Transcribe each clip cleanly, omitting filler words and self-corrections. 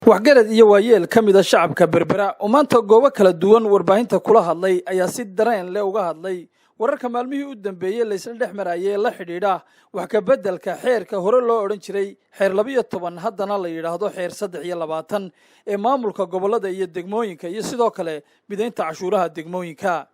waxgarad iyo waayeel ka mid ah shacabka Berbera oo maanta goobo kala duwan warbaahinta kula hadlay ayaa si dareen leh uga hadlay wararka maalmihii u dambeeyay la isla dhexmarayay la xidhiidha wax ka bedelka xeerka hore loo oran jiray xeer 12 haddana la yiraahdo xeer 23 ee maamulka gobolada iyo degmooyinka iyo sidoo kale mideynta cashuuraha degmooyinka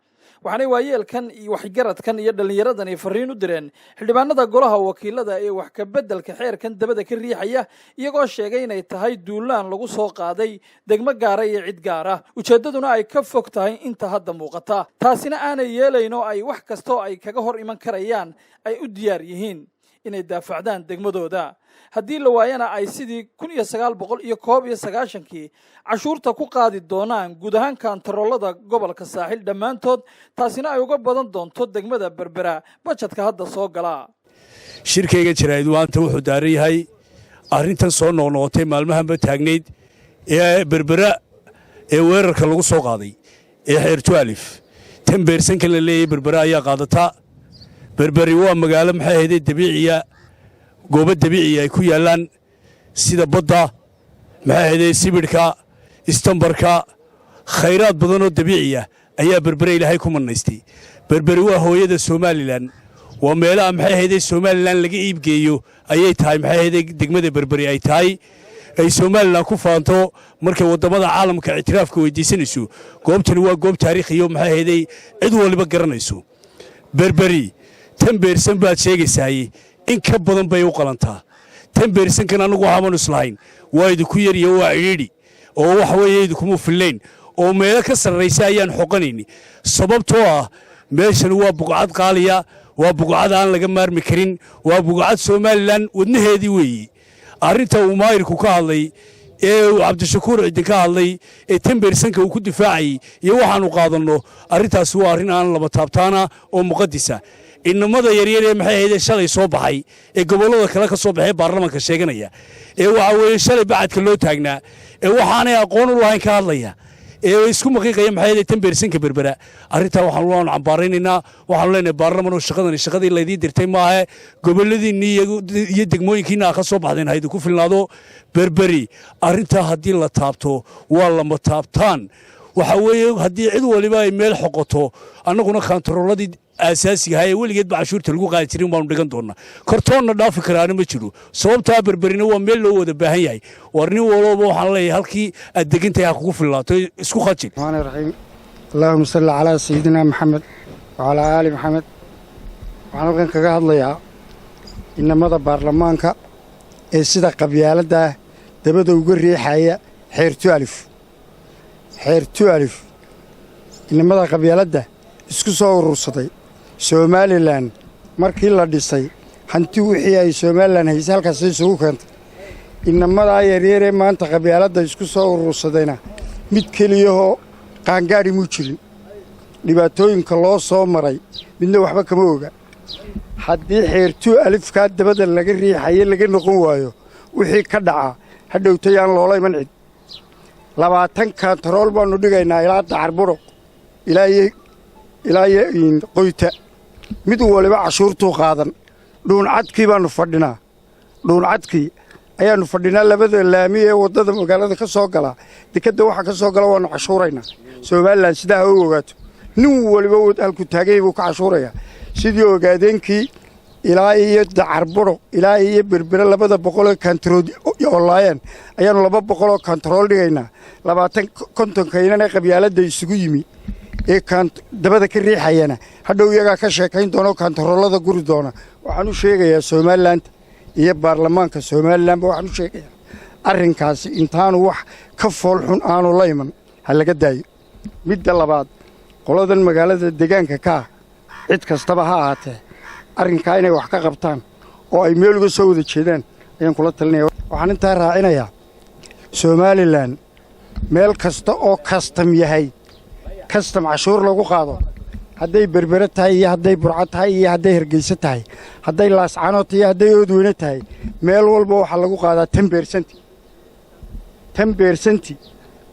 waxaanay waayeelkan iyo waxgaradkan iyo dhalinyaradan ay fariin u direen xildhibaanada golaha wakiilada ee wax ka bedelka xeerkan dabada ka riixaya iyagoo sheegay inay tahay duulaan lagu soo qaaday degmo gaara iyo cid gaara ujeedaduna ay ka fog tahay inta hadda muuqata taasina aanay yeelayno ay wax kasto ay kaga hor iman karayaan ay u diyaar yihiin inay daafacdaan degmadooda haddii la waayana ay sidii 1991 cashuurta ku qaadi doonaan guud ahaan kantaroolada gobolka saaxil dhamaantood taasina ay uga badan doonto degmada Berbera budgetka hadda soo gala shirkeyga jirayd waanta wuxuu daaran yahay arrintan soo noqnoqotay maalmahanba taagneyd ee Berbera ee weerarka lagu soo qaaday ee xeer 12 10% kala leeyahay Berbera ayaa qaadata Berberi waa magaalo maxay ahayd dabiiciya goobo dabiici ay ku yaalaan sida badda maxay ahayd sibirka istambarka khayraad badan oo dabiici ah ayaa Berbera ilaahay ku manaystay Berberi waa hooyada Soomaaliland waa meelaha maxay ahayd Soomaaliland laga iibgeeyo ayay tahay maxay ahayd degmada Berberi ay tahay ay Soomaaliland ku faanto markay wadamada caalamka ictiraafka weydiisanayso goobtani waa goob taariikhi iyo maxay ahayd cid waliba garanayso Berberi 10% baad sheegaysay in ka badan bay u qalantaa 10% kan anagu waxaan islahayn waa idinku yar iyo waa cidhiidhi oo wax weeye idinku filayn oo meel ka sarreeyay ayaan xoqanayni sababtoo ah meeshan waa buqcad qaaliya waa buqcad aan laga maarmi karin waa buqcad Soomaaliland wadnaheedii weeyii arrinta uu maayirku ka hadlay ee Cabdishakuur cidin ka hadlay ee 10% uu ku difaacay iyo waxaanu qaadano arrintaas waa arrin aan laba taabtaana oo muqaddisa inamada yaryar ee maxay ahayd shalay soo baxay ee gobolada kale ka soo baxay baarlamaanka sheeganaya ee waxa weeye shalay bacadka loo taagnaa ee waxaanay aqoon u lahayn ka hadlaya ee isku maqiiqaya maxay ahayd 10% Berbera arrinta waxaan cambaaraynaa waxaan leenahay baarlamaan oo shaqadii la idin dirtay maaha goboladiina iyo degmooyinkiina ka soo baxdeen haydu ku filnaado Berberi arrinta haddii la taabto waa lama taabtaan waxa weeye haddii cid waliba ay meel xoqoto annaguna kantarooladii asaasiga ah ee weligeed cashuurta lagu qaadi jirin baanu dhigan doonaa kartoonna dhaafi karaana ma jiro sababta Berberina waa meel loo wada baahan yahay warni walba waxaan leeyahay halkii aad degantahay ha kugu filnaato isku khajin Allahumma salli ala sayyidina Muhammad wa ala ali Muhammad waxaan halkan kaga hadlayaa inamada baarlamaanka ee sida qabyaalada dabada uga riixaya xeer 12 inamada qabyaalada isku soo urursaday Soomaaliland markii la dhisay hanti wixii ay Soomaaliland haysay halkaas isugu keentay inamada yaryar ee maanta qabyaalada isku soo urursadayna mid kaliya oo qaangaari mu jirin dhibaatooyinka loo soo maray midna waxba kama oga haddii xeer 12 ka dabada laga riixay laga noqon waayo wixii ka dhaca hadhowtayaan loola iman cid 20 kantarool baanu dhigaynaa ilaa Dacarburo ilaa qoyta mid waliba cashuurtu qaadan dhuun cadkii baanu fadhinaa dhuun cadkii ayaanu fadhinaa labada laami ee wadada magaalada ka soo gala dekada waxa ka soo gala waanu cashuuraynaa Soomaaliland sidaa u ogaato nin waliba halku taagay buu ka cashuuraya sidii ogaadeenkii ilaa iyo Dacarburo ilaa iyo Berbera 200 kantarool oo laayeen ayaanu 200 kantarool dhigaynaa 20 kaynana qabyaalada isugu yimi ee kan dabada ka riixayana hadhow iyaga ka sheekayn doono kantaroolada guri doona waxaan u sheegayaa Soomaaliland iyo baarlamaanka Soomaaliland waxaan u sheegayaa arrinkaas intaanu wax ka fool xun aanu la iman hal laga daayo midda labaad qoladan magaalada deegaanka ka cid kastaba ha ahaatee arrinka inay wax ka qabtaan oo ay meel uga soo wada jeedaan ayaan kula talinayaa waxaan intaa raacinayaa Soomaaliland meel kasta oo custom yahay custom cashuur lagu qaado hadday Berbera tahay iyo hadday Burco tahay iyo hadday Hargeysa tahay hadday Laascaanood iyo hadday Oodweyne tahay meel walba waxa lagu qaadaa 10%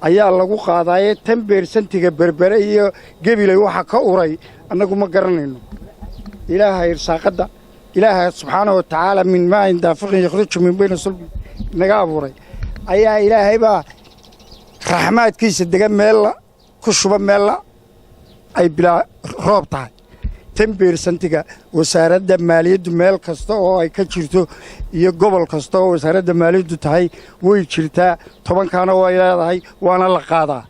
ayaa lagu qaadaayay 10% ga Berbera iyo Gabiley waxa ka uray annagu ma garanayno ilaahay irsaaqada ilaahay subhanahu wa ta'ala min ma inda fiqin yakhruju min bayna sulbi naga abuuray ayaa ilaahay baa raxmaadkiisa dega meella ku shuba meella ay bilaa roob tahay 10% wasaaradda maaliyaddu meel kasta oo ay ka jirto iyo gobol kasta oo wasaaradda maaliyaddu tahay way jirtaa 10kaana way leedahay waana la qaadaa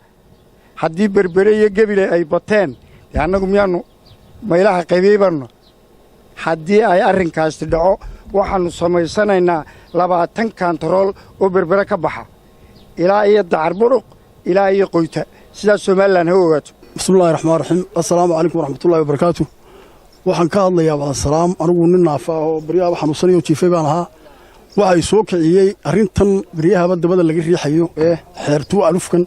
haddii berbere iyo gebile ay bateen annagu miyaanu maylaha qaybaybanno haddii ay arrinkaasi dhaco waxaannu samaysanaynaa 20 kantarool oo berbere ka baxa ilaa iyo dacarburuq ilaa iyo qoyta sidaas Soomaaliland ha ogaato bismillaahi raxmaani raxiim assalaamu calaykum waraxmatullaahi wabarakaatuh waxaan ka hadlayaa waa salaam anigu nin naafa oo baryaha xanuunsanayo jiifay baan ahaa waxay soo kiciyay arrintan baryaha dabada laga riixayo ee xeertu alufkan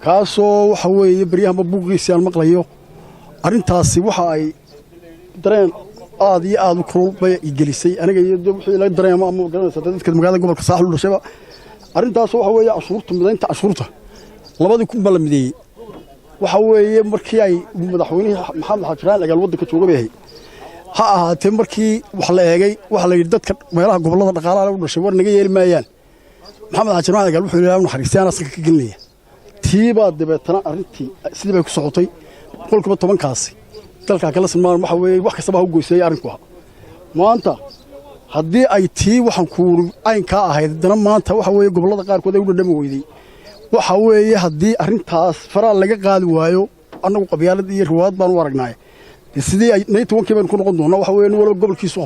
kaasoo waxa weeye baryaha buuqiisa aan maqlayo arrintaasi waxa ay dareen aad iyo aad u kulbay igelisay aniga iyo wixii la dareemo ama garanaysa dadka magaalada gobolka saaxil u dhashay arrintaas waxa weeye cashuurta midaynta cashuurta labadii ku balamideeyay waxa weeye markii ay madaxweynaha maxamed xajiraan agal wadanka joogay ha ahaatee markii wax la eegay waxa la yiri dadka meelaha gobolada dhaqaalaha u dhashay war naga yeelmayaan maxamed xajiraan agal wuxuu ilaahay naxariistaan asaga ka gelinaya tiiba dabeetana arrintii sidii bay ku socotay qolkiiba 10kaasi dalka kala sinmaan waxa weeye wax kasta baa u goysay arrinku maanta haddii ay tii waxaan ku ayn ka ahayd dana maanta waxa weeye gobolada qaar kood ay u dhadhami weyday waxa weeye haddii arrintaas faraal laga qaadi waayo annagu qabyaalad iyo riwaayad baan u aragnay sidii ay 11kii baan ku noqon doonaa waxa weeye wala gobolkiisu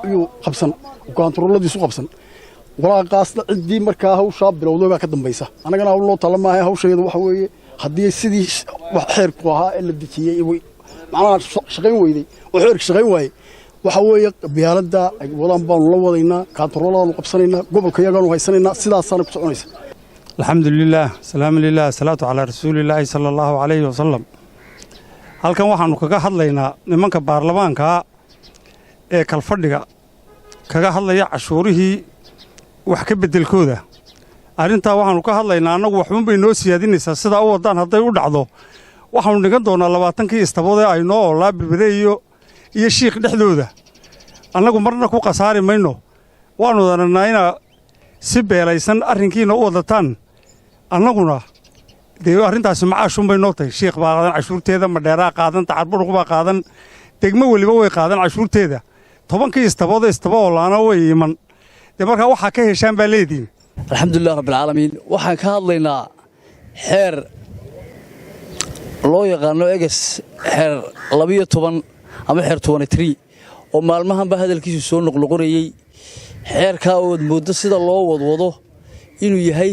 iyo qabsan kontarooladiisu qabsan walaaqaasna cidii markaa hawsha bilowday baa ka dambaysa anagana hawl loo talamahay hawsheedu waxa weeye haddii sidii wax xeerku ahaa ee la dejiyay macnaha shaqayn weyday oo xeerka shaqayn waayay waxa weeye qabyaalada ay wadaan baan la wadaynaa kontaroolada qabsanaynaa gobolka yagaanu haysanaynaa sidaasana ku soconaysa alxamdulillaah salaamu lillaah salaatu calaa rasuulillaahi sala allahu calayhi wasalam halkan waxaannu kaga hadlaynaa nimanka baarlamaanka ee kalfadhiga kaga hadlaya cashuurihii wax ka beddelkooda arrintaa waxaannu ka hadlaynaa annagu waxban bay noo siyaadinaysaa sidaa u waddaan hadday u dhacdo waxaannu dhigan doonnaa 20kii istabood ee aynoo oolaa berbere iyo shiikh dhexdooda annagu marna ku khasaari mayno waannu danannaa inaa si beelaysan arrinkiina u wadataan annaguna dee arrintaasi macaashunbay noo tahay shiikh baa qaadan cashuurteeda madheeraa qaadan dacarburuq baa qaadan degmo weliba way qaadan cashuurteeda 10kii istabood istaba oolaana way iman dee markaa waxaa ka heshaan baa leediin alxamdulilah rabbilcaalamiin waxaan ka hadlaynaa xeer loo yaqaano eges xeer 12 ama xeer 23 oo maalmahanba hadalkiisu soo noqnoqonayay xeerkaa ood mooddo sida loo wadwado inuu yahay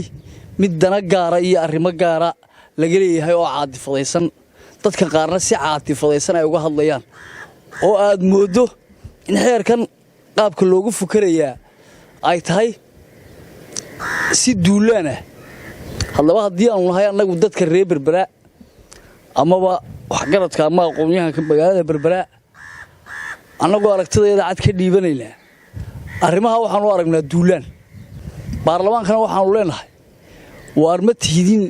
mid dana gaara iyo arrimo gaara laga leeyahay oo caadifadaysan dadka qaarna si caadifadaysan ay uga hadlayaan oo aad mooddo in xeerkan qaabka loogu fukarayaa ay tahay si duulaan ah haddaba haddii aanu nahay annagu dadka reer berbera amaba waxgaradka ama aqoonyahanka magaalada berbera annagoo aragtideeda cad ka dhiibanaynaa arrimaha waxaanu aragnaa duulaan baarlamaankana waxaanu leenahay waar ma tiidin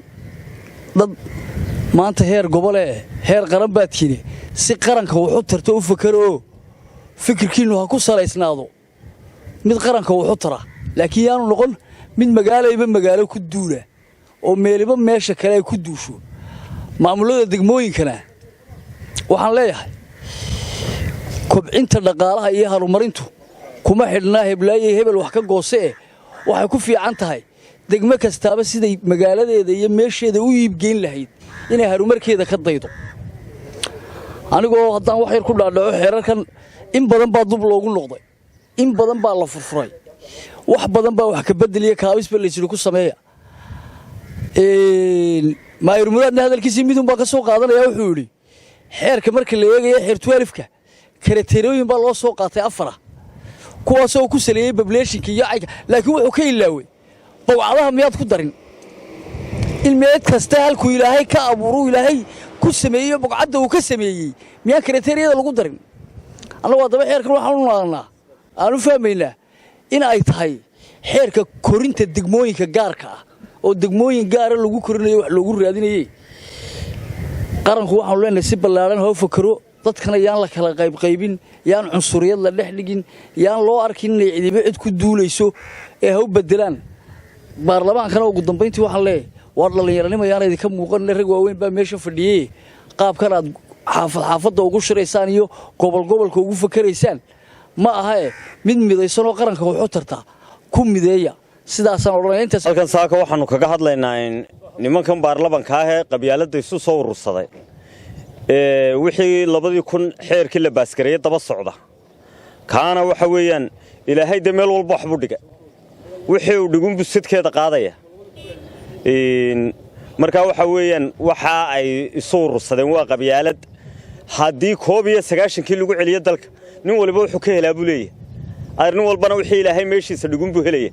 dad maanta heer gobole heer qaran baad tiini si qaranka wuxuu tarto u fakaro fikirkiinnu ha ku salaysnaado mid qaranka wuxuu tara laakiin yaanu noqon mid magaalayba magaalo ku duula oo meeliba meesha kale ay ku duusho maamulada degmooyinkana waxaan leeyahay kobcinta dhaqaalaha iyo horumarintu kuma xidhnaa heblaaye hebel wax ka goose waxay ku fiican tahay degmo kastaaba siday magaaladeeda iyo meesheeda u iibgeyn lahayd inay horumarkeeda ka daydo anigoo haddaan wax yar ku dhaadhaco xeerarkan in badan baa dub loogu noqday in badan baa la furfuray wax badan baa wax ka bedeliya kaabisba laysiri ku sameeya maayir muraadna hadalkiisii midun baa ka soo qaadanaya wuxuu yidhi xeerka marka la eegaya xeer 12ka karateerooyin baa loo soo qaatay 4 kuwaasoo ku saleeyay populationka iyo ayga laakiin wuxuu ka ilaaway bawcadaha miyaad ku darin ilmeed kasta halku ilaahay ka abuuru ilaahay ku sameeyo bawcada uu ka sameeyay miyaa karateeriyada lagu darin annagu hadaba xeerkan waxaan u naagnaa aanu fahmaynaa in ay tahay xeerka korinta degmooyinka gaarka ah oo degmooyin gaara lagu korinayo wax loogu raadinayay qaranku waxaanu leenahay si ballaaran ha u fakaro dadkana yaan la kala qaybin yaan cunsuriyad la dhex dhigin yaan loo arkin inay cidiba cid ku duulayso ee ha u bedelaan baarlamaankana ugu dambayntii waxaan leeyahay waa dhallinyaranimayaan idinka muuqan rag waaweyn baa meesha fadhiyey qaabkan aad xaafadda ugu shiraysaan iyo gobolka ugu fakaraysaan ma aha mid midaysan oo qaranka wuxuu tartaa ku mideeya sidaasaan odhanaya intaas halkan saaka waxaanu kaga hadlaynaa in nimankan baarlamaanka ah ee qabyaaladda isu soo urursaday wixii 2000 xeerkii la baasgareeyay daba socda kaana waxa weeyaan ilaahay de meel walba waxbu dhiga wixii uu dhigun busidkeeda qaadaya marka waxa weeyaan waxa ay isu urursadeen waa qabyaalad haddii 19 lagu celiyo dalka nin walba wuxuu ka helaa buu leeyahay arrin walbana wixii ilaahay meeshiisa dhigun buu helaya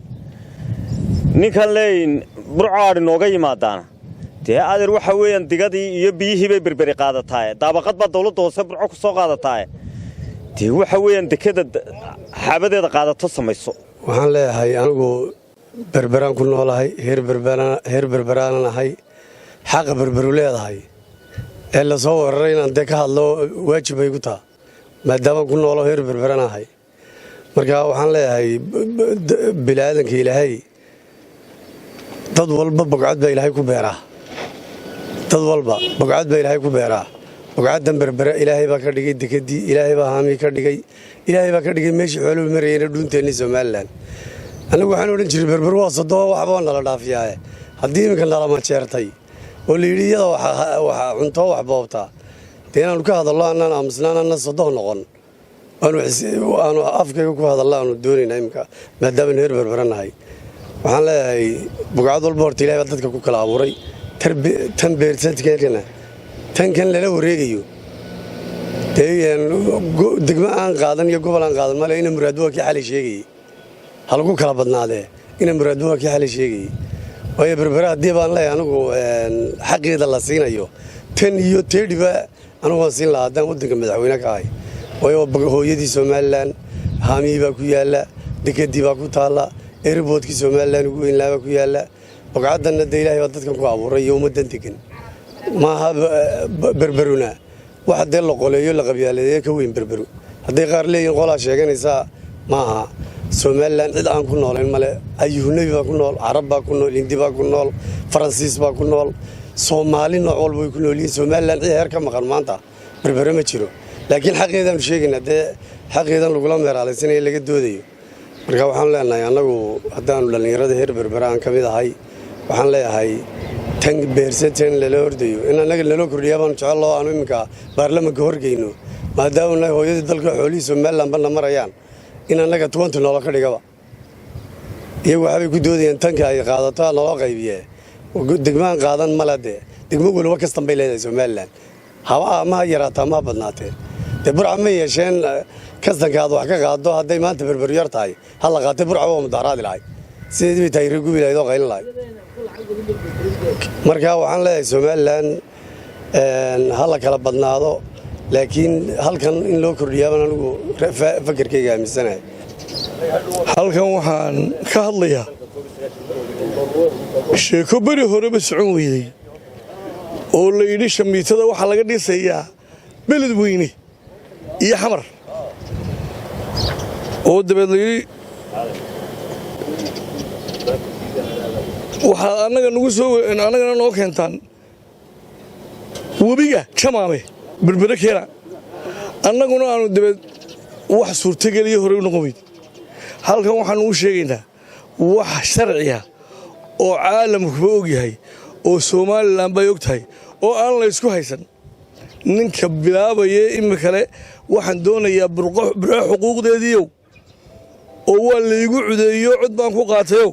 ninkan leeyin burcaad nooga yimaadana dee adeer waxa weeyaan digadii iyo biyihii bay berberi qaadataa daabaqad baa dawladda hoose burco ku soo qaadataa dee waxa weeyaan dekada xaabadeeda qaadato samayso waxaan leeyahay anigu berberaan ku noolahay heer berberaan ahay xaqa berberu leedahay ee la soo wararay inaan dee ka hadlo waajib ay ku tahay maadaama ku noolo heer berberaan ahay marka waxaan leeyahay bilaadanka ilaahay dad walba bogcad baa ilaahay ku beeraa dad walba bogcad baa ilaahay ku beeraa bogcaddan berbere ilaahay baa ka dhigay dekadii ilaahay baa haami ka dhigay ilaahay baa ka dhigay meeshii xooluhu marayeen dhuunteenii Soomaaliland anagu waxaan odhan jiray berber waa sadoo waxba nala dhaafiyay haddii iminka nala ma jeertay oo liiri iyada waxa cunto wax boobta deegaan ka hadallo annana amsnaana sadoo noqon aanu afkayga ku hadallo aanu doonayna iminka maadaama heer berberanahay waxaan leeyahay bogcad walba horta ilaahay baa dadka ku kala abuuray tan beersadkeena tan kan lala wareegayo degmo aan qaadan iyo gobol aan qaadan male ina muraad waa kii xalay sheegayay halagu kala badnaadee ina muraad waa kii xalay sheegayay waayo berbera haddii baan leeyahay anigu xaqeeda la siinayo tan iyo teedhiba anigu waan siin lahaa haddaan waddanka madaxweyne ka ahay waayo hooyadii Somaliland haamii baa ku yaalla dekadii baa ku taalla airportkii Somaliland ugu weyn laaba ku yaalla bogcaddanna de ilaahay baa dadkan ku abuuray iyo ummaddan degan maaha berberuna waxa dee la qoleeyo la qabyaaladeeyo ka weyn berberu hadday qaar leeyihiin qolaa sheeganaysaa maaha Somaliland cid aan ku noolayn male ayuhunabi baa ku nool carab baa ku nool hindi baa ku nool faransiis baa ku nool Soomaali nooc walba way ku nool yihiin Somaliland cid heer ka maqan maanta berbere ma jiro laakiin xaqeedan sheegaynaa dee xaqeedan lagula meeraalaysanay laga doodayo marka waxaan leenahay anagu haddaanu dhallinyarada heer berbere aan ka mid ahay waxaan leeyahay tan beersateen lala hordayo in anaga naloo kordhiyaa baan jecel aanu iminka baarlamaanka horgeyno maadaama nahay hooyadii dalka xoolihii Somaliland bana marayaan in anaga 20 nolol ka dhigaba iyagu waxay ku doodayaan tanka ay qaadato naloo qaybiye degmaan qaadan malade degmo walba kastan bay leedahay Somaliland hawa ma yaraataa ma badnaatee dee burca ma yeesheen kastankaad wax ka qaado hadday maanta berber yar tahay hal la qaatay burca waa mudaharaadi lahay sidii tay reegubi lahayd oo qayl lahay marka waxaan leeyahay Somaliland hal kala badnaado laakiin halkan in loo kordhiyaa anigu fakarkayga aaminsanahay halkan waxaan ka hadlayaa sheeko bari horeba socon weyday oo la yidhi shamiitada waxaa laga dhisayaa beled weyne iyo xamar oo dabeed la yidhi waxaad annagana noo keentaan webiga jamaame berbere keena annaguna aanu dabeed wax suurtageliya hore u noqon weyd halkan waxaanu u sheegaynaa wax sharciya oo caalamkuba og yahay oo Somaliland bay og tahay oo aan la isku haysan ninka bilaabaya imikale waxaan doonayaa burco xuquuqdeediiyow oo waa laygu cudeeyo cod baan ku qaatayo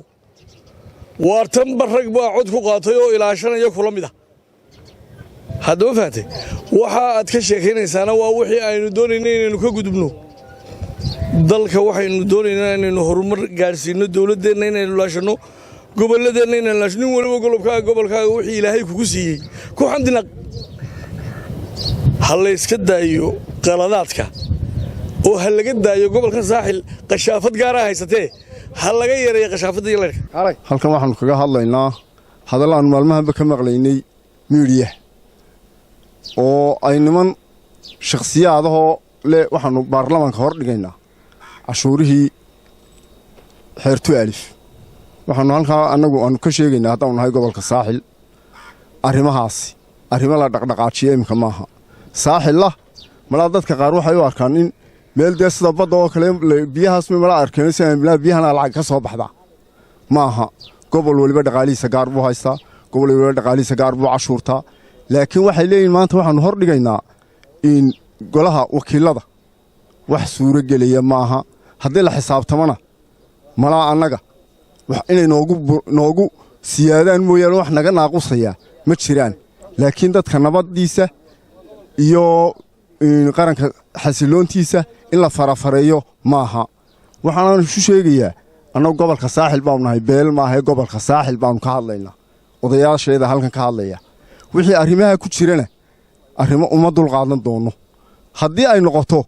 waartan barrag baa cod ku qaatay oo ilaashanaya kula mid ah haddaba fahamtay waxa aad ka sheekaynaysaana waa wixii aynu doonaynay inaynu ka gudubno dalka waxaynu doonaynaa inaynu horumar gaarsiino dawladeenna inaynu laashano gobolladeenna inaynu laashano nin waliba gobolkaaga wixii ilaahay kugu siiyey ku xamdinaq ha la iska daayo qaladaadka oo ha laga daayo gobolka saaxil qashaafad gaara haysatee ha laga yareeyo qashaafadda iyo leerka halkan waxaanu kaga hadlaynaa hadallaan maalmahanba ka maqlaynay miidiya oo ay niman shakhsiyaadahoo le waxaanu baarlamaanka hor dhigaynaa cashuurihii xeertu alif waxaanu halkaa annagu aanu ka sheegaynaa haddaanu nahay gobolka saaxil arrimahaasi arrimo la dhaqdhaqaajiya iminka maaha saaxilla malaa dadka qaar waxay u arkaan in meel dee sida badda oo kale biyahaas mala arkeen si biyahana lacag ka soo baxdaa maaha gobol waliba dhaqaalihiisa gaar buu haystaa gobol waliba dhaqaalihiisa gaar buu cashuurtaa laakiin waxay leeyihin maanta waxaanu hor dhigaynaa in golaha wakiilada wax suuro gelaya maaha haddii la xisaabtamana malaa annaga inay noogu siyaadaan mooyaane wax naga naaqusaya ma jiraan laakiin dadka nabaddiisa iyo qaranka xasiloontiisa in la farafareeyo maaha waxaanaan isu sheegayaa annagu gobolka saaxil baanu nahay beel maahae gobolka saaxil baanu ka hadlaynaa odayaasheeda halkan ka hadlaya wixii arrimaha ku jirana arrimo uma dulqaadan doono haddii ay noqoto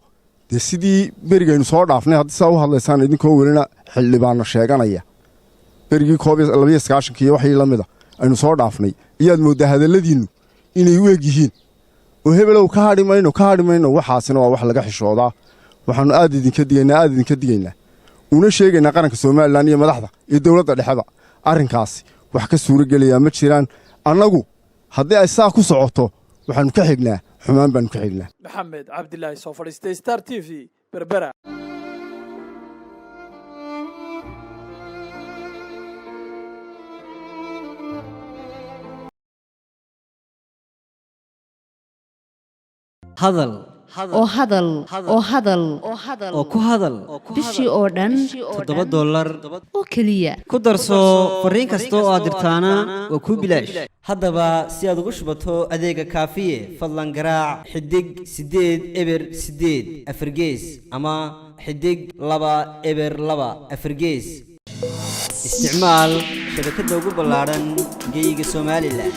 dee sidii berigaynu soo dhaafnay haddii saa u hadlaysaan idinkoo welina xildhibaanna sheeganaya berigii iyo waxii la mida aynu soo dhaafnay iyaad mooddaa hadalladiinnu inay u eg yihiin oo hebelow ka hadhi mayno waxaasina waa wax laga xishoodaa waxaannu aad idinka digaynaa una sheegaynaa qaranka somalilan iyo madaxda iyo dowladda dhexeba arrinkaasi wax ka suuro gelayaa ma jiraan annagu haddii ay saa ku socoto waxaannu ka xignaa xumaan baannu ka xignaa maxamed cabdilaahi soo fadhiistay star t v berbera hadal oo hadal oo hadal oo ku hadal bishii oo dhan $7 oo keliya ku darso fariin kasta oo aad dirtaana waa kuu bilaash haddaba si aad ugu shubato adeega kaafiye fadlan garaac xidig 8 eber 8 afargees ama xidig 2 eber 2 afargees isticmaal shabakadda ugu ballaaran geyga Soomaaliland